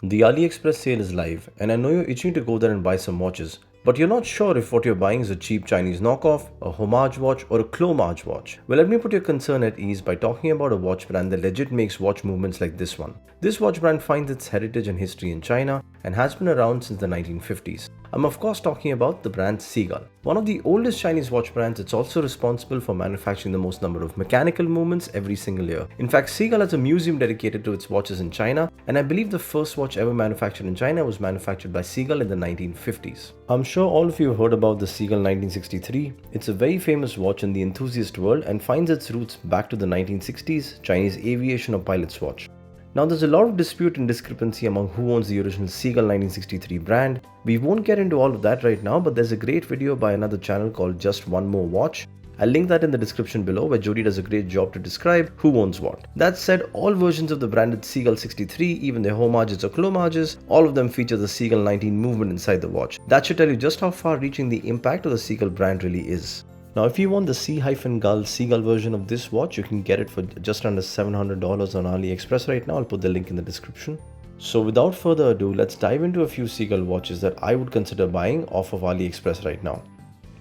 The AliExpress sale is live, and I know you're itching to go there and buy some watches, but you're not sure if what you're buying is a cheap Chinese knockoff, a homage watch, or a clomage watch. Well, let me put your concern at ease by talking about a watch brand that legit makes watch movements like this one. This watch brand finds its heritage and history in China and has been around since the 1950s. I'm of course talking about the brand Seagull. One of the oldest Chinese watch brands, it's also responsible for manufacturing the most number of mechanical movements every single year. In fact, Seagull has a museum dedicated to its watches in China, and I believe the first watch ever manufactured in China was manufactured by Seagull in the 1950s. I'm sure all of you have heard about the Seagull 1963. It's a very famous watch in the enthusiast world and finds its roots back to the 1960s Chinese aviation or pilot's watch. Now there's a lot of dispute and discrepancy among who owns the original Seagull 1963 brand. We won't get into all of that right now, but there's a great video by another channel called Just One More Watch. I'll link that in the description below, where Jody does a great job to describe who owns what. That said, all versions of the branded Seagull 63, even their homages or clomages, all of them feature the Seagull 19 movement inside the watch. That should tell you just how far-reaching the impact of the Seagull brand really is. Now, if you want the Sea-gull Seagull version of this watch, you can get it for just under $700 on AliExpress right now. I'll put the link in the description. So without further ado, let's dive into a few Seagull watches that I would consider buying off of AliExpress right now.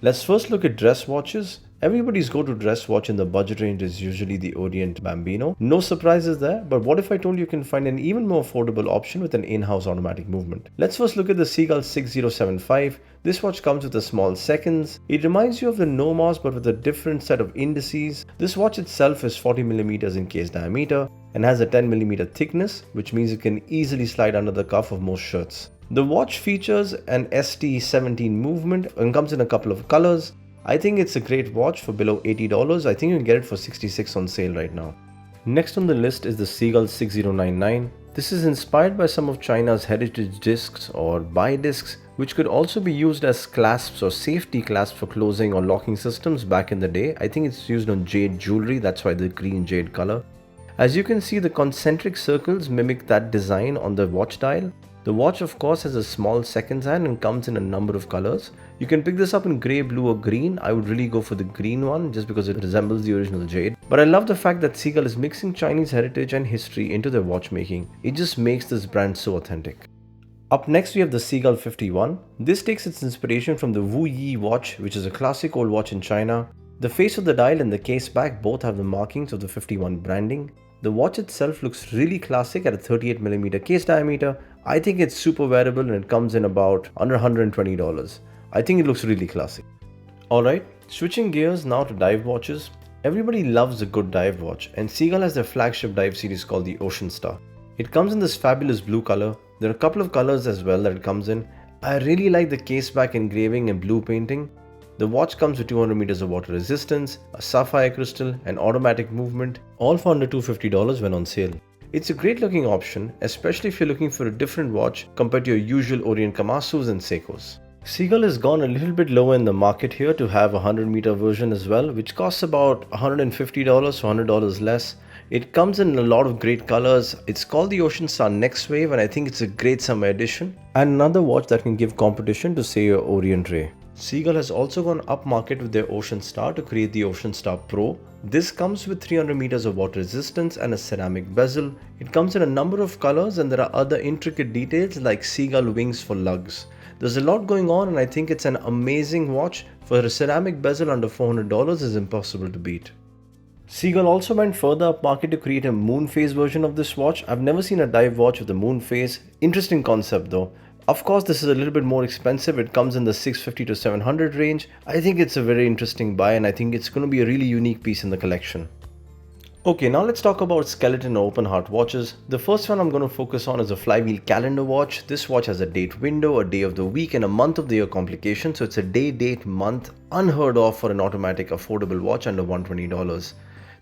Let's first look at dress watches. Everybody's go-to dress watch in the budget range is usually the Orient Bambino. No surprises there, but what if I told you can find an even more affordable option with an in-house automatic movement? Let's first look at the Seagull 6075. This watch comes with a small seconds. It reminds you of the Nomos but with a different set of indices. This watch itself is 40mm in case diameter and has a 10mm thickness, which means it can easily slide under the cuff of most shirts. The watch features an ST17 movement and comes in a couple of colors. I think it's a great watch for below $80. I think you can get it for $66 on sale right now. Next on the list is the Seagull 6099. This is inspired by some of China's heritage discs or buy discs, which could also be used as clasps or safety clasps for closing or locking systems back in the day. I think it's used on jade jewelry, that's why the green jade color. As you can see, the concentric circles mimic that design on the watch dial. The watch of course has a small seconds hand and comes in a number of colors. You can pick this up in grey, blue or green. I would really go for the green one just because it resembles the original jade. But I love the fact that Seagull is mixing Chinese heritage and history into their watchmaking. It just makes this brand so authentic. Up next we have the Seagull 51. This takes its inspiration from the Wu Yi watch, which is a classic old watch in China. The face of the dial and the case back both have the markings of the 51 branding. The watch itself looks really classic at a 38mm case diameter. I think it's super wearable and it comes in about under $120. I think it looks really classic. Alright, switching gears now to dive watches. Everybody loves a good dive watch, and Seagull has their flagship dive series called the Ocean Star. It comes in this fabulous blue color. There are a couple of colors as well that it comes in. I really like the case back engraving and blue painting. The watch comes with 200 meters of water resistance, a sapphire crystal, and automatic movement, all for under $250 when on sale. It's a great looking option, especially if you're looking for a different watch compared to your usual Orient Kamasus and Seikos. Seagull has gone a little bit lower in the market here to have a 100-meter version as well, which costs about $150 so $100 less. It comes in a lot of great colors. It's called the Ocean Star Next Wave, and I think it's a great summer edition and another watch that can give competition to say your Orient Ray. Seagull has also gone up market with their Ocean Star to create the Ocean Star Pro. This comes with 300 meters of water resistance and a ceramic bezel. It comes in a number of colors and there are other intricate details like seagull wings for lugs. There's a lot going on and I think it's an amazing watch. For a ceramic bezel under $400 is impossible to beat. Seagull also went further up market to create a moon phase version of this watch. I've never seen a dive watch with a moon phase. Interesting concept though. Of course, this is a little bit more expensive. It comes in the $650 to $700 range. I think it's a very interesting buy and I think it's going to be a really unique piece in the collection. Okay, now let's talk about skeleton or open heart watches. The first one I'm going to focus on is a Flywheel calendar watch. This watch has a date window, a day of the week and a month of the year complication. So it's a day, date, month, unheard of for an automatic affordable watch under $120.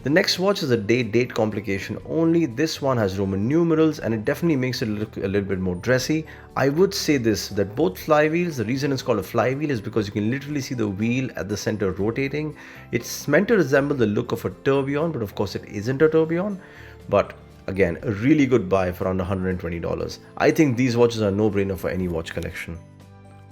The next watch is a date complication only. This one has Roman numerals and it definitely makes it look a little bit more dressy. I would say this, that both flywheels, the reason it's called a flywheel is because you can literally see the wheel at the center rotating. It's meant to resemble the look of a tourbillon, but of course it isn't a tourbillon. But again, a really good buy for under $120. I think these watches are a no-brainer for any watch collection.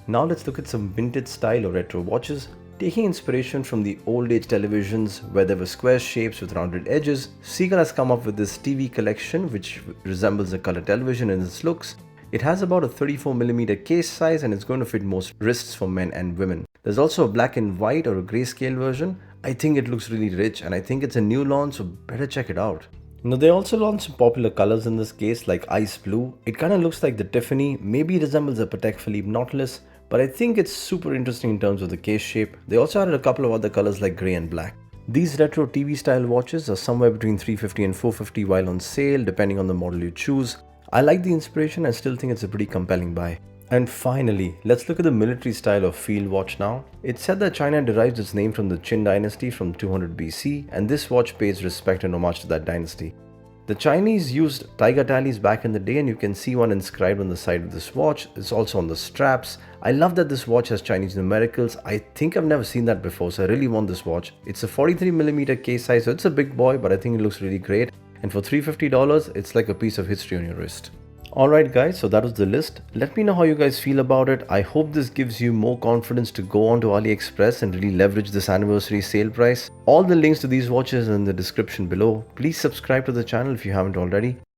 Now let's look at some vintage style or retro watches. Taking inspiration from the old age televisions where there were square shapes with rounded edges, Seagull has come up with this TV collection which resembles a color television in its looks. It has about a 34mm case size and it's going to fit most wrists for men and women. There's also a black and white or a grayscale version. I think it looks really rich and I think it's a new launch, so better check it out. Now they also launched some popular colors in this case like ice blue. It kind of looks like the Tiffany, maybe resembles a Patek Philippe Nautilus, but I think it's super interesting in terms of the case shape. They also added a couple of other colors like grey and black. These retro TV style watches are somewhere between $350 and $450 while on sale depending on the model you choose. I like the inspiration and still think it's a pretty compelling buy. And finally, let's look at the military style of field watch now. It's said that China derives its name from the Qin dynasty from 200 BC, and this watch pays respect and homage to that dynasty. The Chinese used tiger tallies back in the day and you can see one inscribed on the side of this watch. It's also on the straps. I love that this watch has Chinese numericals. I think I've never seen that before, so I really want this watch. It's a 43mm case size, so it's a big boy, but I think it looks really great. And for $350, it's like a piece of history on your wrist. Alright guys, so that was the list. Let me know how you guys feel about it. I hope this gives you more confidence to go onto AliExpress and really leverage this anniversary sale price. All the links to these watches are in the description below. Please subscribe to the channel if you haven't already.